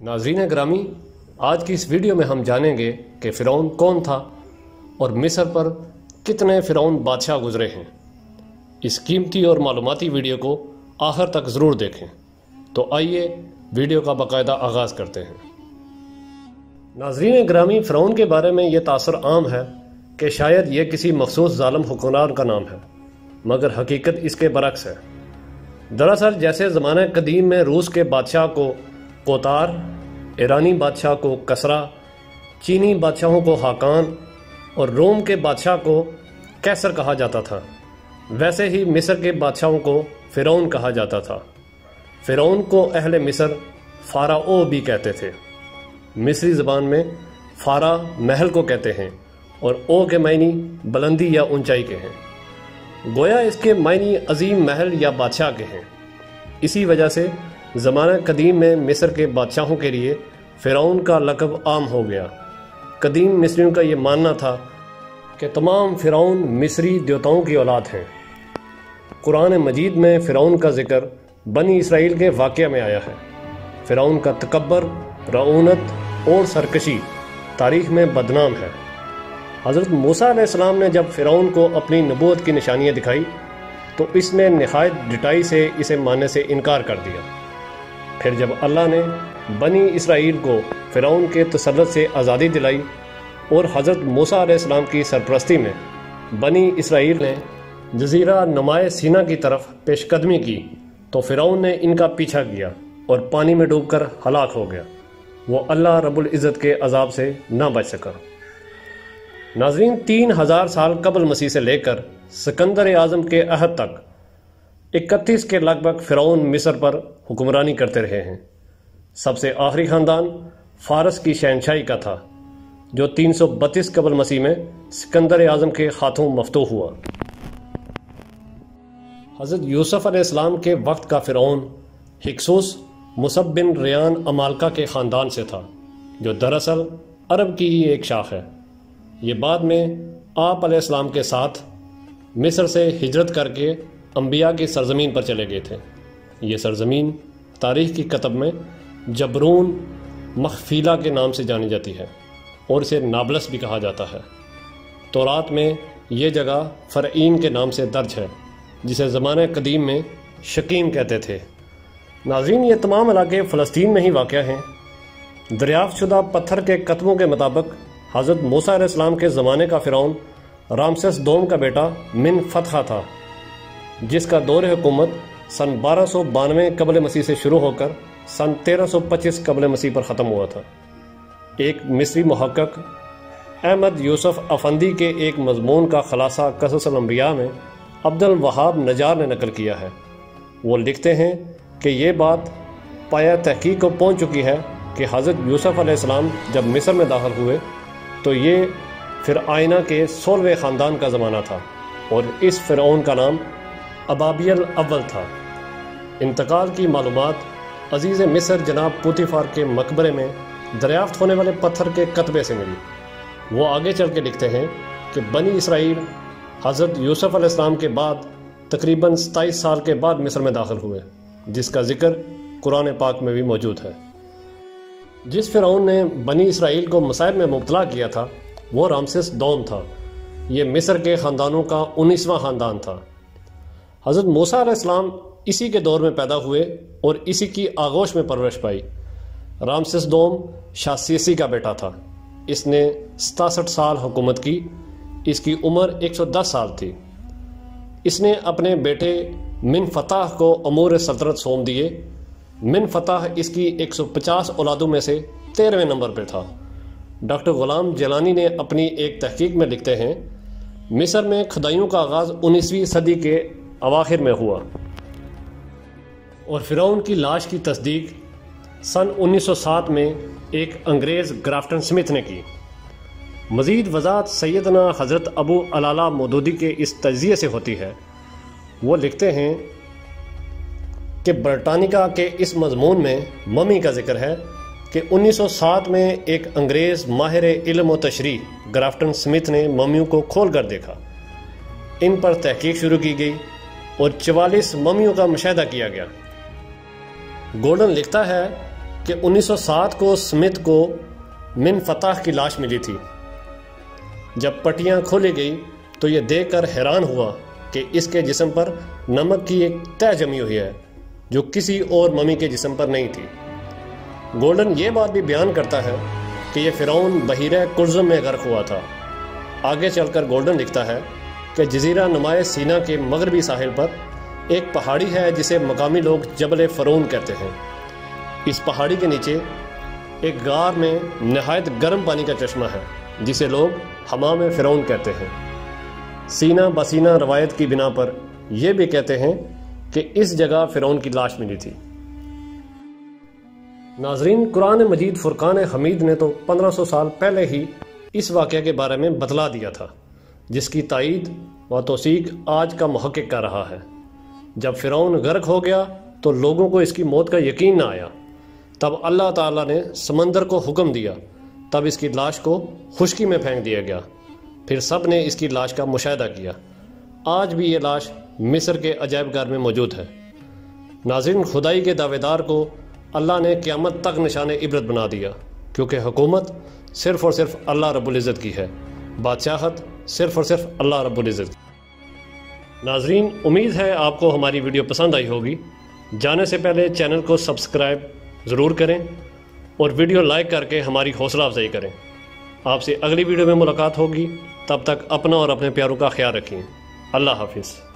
ناظرین گرامی، آج کی اس ویڈیو میں ہم جانیں گے کہ فرعون کون تھا اور مصر پر کتنے فرعون بادشاہ گزرے ہیں۔ اس قیمتی اور معلوماتی ویڈیو کو آخر تک ضرور دیکھیں۔ تو آئیے ویڈیو کا باقاعدہ آغاز کرتے ہیں۔ ناظرین گرامی، فرعون کے بارے میں یہ تاثر عام ہے کہ شاید یہ کسی مخصوص ظالم حکمران کا نام ہے، مگر حقیقت اس کے برعکس ہے۔ دراصل جیسے زمانہ قدیم میں روس کے بادشاہ کو کوتار، ایرانی بادشاہ کو کسرا، چینی بادشاہوں کو حاکان اور روم کے بادشاہ کو کیسر کہا جاتا تھا، ویسے ہی مصر کے بادشاہوں کو فرعون کہا جاتا تھا۔ فرعون کو اہل مصر فاراؤ بھی کہتے تھے۔ مصری زبان میں فارا محل کو کہتے ہیں اور او کے معنی بلندی یا اونچائی کے ہیں، گویا اس کے معنی عظیم محل یا بادشاہ کے ہیں۔ اسی وجہ سے زمانہ قدیم میں مصر کے بادشاہوں کے لیے فرعون کا لقب عام ہو گیا۔ قدیم مصریوں کا یہ ماننا تھا کہ تمام فرعون مصری دیوتاؤں کی اولاد ہیں۔ قرآن مجید میں فرعون کا ذکر بنی اسرائیل کے واقعہ میں آیا ہے۔ فرعون کا تکبر، رعونت اور سرکشی تاریخ میں بدنام ہے۔ حضرت موسیٰ علیہ السلام نے جب فرعون کو اپنی نبوت کی نشانیاں دکھائی تو اس نے نہایت ڈٹائی سے اسے ماننے سے انکار کر دیا۔ پھر جب اللہ نے بنی اسرائیل کو فرعون کے تسلط سے آزادی دلائی اور حضرت موسیٰ علیہ السلام کی سرپرستی میں بنی اسرائیل نے جزیرہ نمائے سینا کی طرف پیش قدمی کی تو فرعون نے ان کا پیچھا کیا اور پانی میں ڈوب کر ہلاک ہو گیا۔ وہ اللہ رب العزت کے عذاب سے نہ بچ سکا۔ ناظرین، 3000 سال قبل مسیح سے لے کر سکندر اعظم کے عہد تک 31 کے لگ بھگ فرعون مصر پر حکمرانی کرتے رہے ہیں۔ سب سے آخری خاندان فارس کی شہنشاہی کا تھا، جو 332 قبل مسیح میں سکندر اعظم کے ہاتھوں مفتوح ہوا۔ حضرت یوسف علیہ السلام کے وقت کا فرعون ہکسوس مصب بن ریان امالکا کے خاندان سے تھا، جو دراصل عرب کی ہی ایک شاخ ہے۔ یہ بعد میں آپ علیہ السلام کے ساتھ مصر سے ہجرت کر کے انبیاء کی سرزمین پر چلے گئے تھے۔ یہ سرزمین تاریخ کی کتب میں جبرون مخفیلہ کے نام سے جانی جاتی ہے اور اسے نابلس بھی کہا جاتا ہے۔ تورات میں یہ جگہ فرعین کے نام سے درج ہے، جسے زمانہ قدیم میں شکیم کہتے تھے۔ ناظرین، یہ تمام علاقے فلسطین میں ہی واقع ہیں۔ دریافت شدہ پتھر کے کتبوں کے مطابق حضرت موسیٰ علیہ السلام کے زمانے کا فرعون رامسس دوم کا بیٹا من فتح تھا، جس کا دور حکومت سن 1292 قبل مسیح سے شروع ہو کر سن 1325 قبل مسیح پر ختم ہوا تھا۔ ایک مصری محقق احمد یوسف افندی کے ایک مضمون کا خلاصہ قصص الانبیاء میں عبد الوہاب نجار نے نقل کیا ہے۔ وہ لکھتے ہیں کہ یہ بات پایہ تحقیق کو پہنچ چکی ہے کہ حضرت یوسف علیہ السلام جب مصر میں داخل ہوئے تو یہ فرعونہ کے 16ویں خاندان کا زمانہ تھا اور اس فرعون کا نام ابابیل اول تھا۔ انتقال کی معلومات عزیز مصر جناب پوتیفار کے مقبرے میں دریافت ہونے والے پتھر کے کتبے سے ملی۔ وہ آگے چل کے لکھتے ہیں کہ بنی اسرائیل حضرت یوسف علیہ السلام کے بعد تقریباً 27 سال کے بعد مصر میں داخل ہوئے، جس کا ذکر قرآن پاک میں بھی موجود ہے۔ جس فرعون نے بنی اسرائیل کو مصائب میں مبتلا کیا تھا وہ رامسس دوم تھا۔ یہ مصر کے خاندانوں کا 19واں خاندان تھا۔ حضرت موسیٰ علیہ السلام اسی کے دور میں پیدا ہوئے اور اسی کی آغوش میں پرورش پائی۔ رامسس دوم شاسیسی کا بیٹا تھا۔ اس نے 67 سال حکومت کی۔ اس کی عمر 110 سال تھی۔ اس نے اپنے بیٹے من فتح کو امور سلطنت سونپ دیے۔ من فتح اس کی 150 اولادوں میں سے 13ویں نمبر پہ تھا۔ ڈاکٹر غلام جیلانی نے اپنی ایک تحقیق میں لکھتے ہیں، مصر میں کھدائیوں کا آغاز 19ویں صدی کے اواخر میں ہوا اور فرعون کی لاش کی تصدیق سن 1907 میں ایک انگریز گرافٹن سمتھ نے کی۔ مزید وضاحت سیدنا حضرت ابو علالہ مودودی کے اس تجزیے سے ہوتی ہے۔ وہ لکھتے ہیں کہ برٹانیکا کے اس مضمون میں ممی کا ذکر ہے کہ 1907 میں ایک انگریز ماہر علم و تشریح گرافٹن سمتھ نے ممیوں کو کھول کر دیکھا۔ ان پر تحقیق شروع کی گئی اور 44 ممیوں کا مشاہدہ کیا گیا۔ گولڈن لکھتا ہے کہ 1907 کو سمتھ کو من فتح کی لاش ملی تھی۔ جب پٹیاں کھولی گئی تو یہ دیکھ کر حیران ہوا کہ اس کے جسم پر نمک کی ایک تہ جمی ہوئی ہے جو کسی اور ممی کے جسم پر نہیں تھی۔ گولڈن یہ بات بھی بیان کرتا ہے کہ یہ فرعون بحیرہ قلزم میں غرق ہوا تھا۔ آگے چل کر گولڈن لکھتا ہے کہ جزیرہ نمائے سینا کے مغربی ساحل پر ایک پہاڑی ہے جسے مقامی لوگ جبل فرعون کہتے ہیں۔ اس پہاڑی کے نیچے ایک غار میں نہایت گرم پانی کا چشمہ ہے جسے لوگ حمام فرعون کہتے ہیں۔ سینہ بسینہ روایت کی بنا پر یہ بھی کہتے ہیں کہ اس جگہ فرعون کی لاش ملی تھی۔ ناظرین، قرآن مجید فرقان حمید نے تو 1500 سال پہلے ہی اس واقعے کے بارے میں بتلا دیا تھا، جس کی تائید و توثیق آج کا محقق کر رہا ہے۔ جب فرعون غرق ہو گیا تو لوگوں کو اس کی موت کا یقین نہ آیا، تب اللہ تعالیٰ نے سمندر کو حکم دیا، تب اس کی لاش کو خشکی میں پھینک دیا گیا، پھر سب نے اس کی لاش کا مشاہدہ کیا۔ آج بھی یہ لاش مصر کے عجائب گھر میں موجود ہے۔ ناظرین، خدائی کے دعوے دار کو اللہ نے قیامت تک نشان عبرت بنا دیا، کیونکہ حکومت صرف اور صرف اللہ رب العزت کی ہے، بادشاہت صرف اور صرف اللہ رب العزت کی۔ ناظرین، امید ہے آپ کو ہماری ویڈیو پسند آئی ہوگی۔ جانے سے پہلے چینل کو سبسکرائب ضرور کریں اور ویڈیو لائک کر کے ہماری حوصلہ افزائی کریں۔ آپ سے اگلی ویڈیو میں ملاقات ہوگی، تب تک اپنا اور اپنے پیاروں کا خیال رکھیں۔ اللہ حافظ۔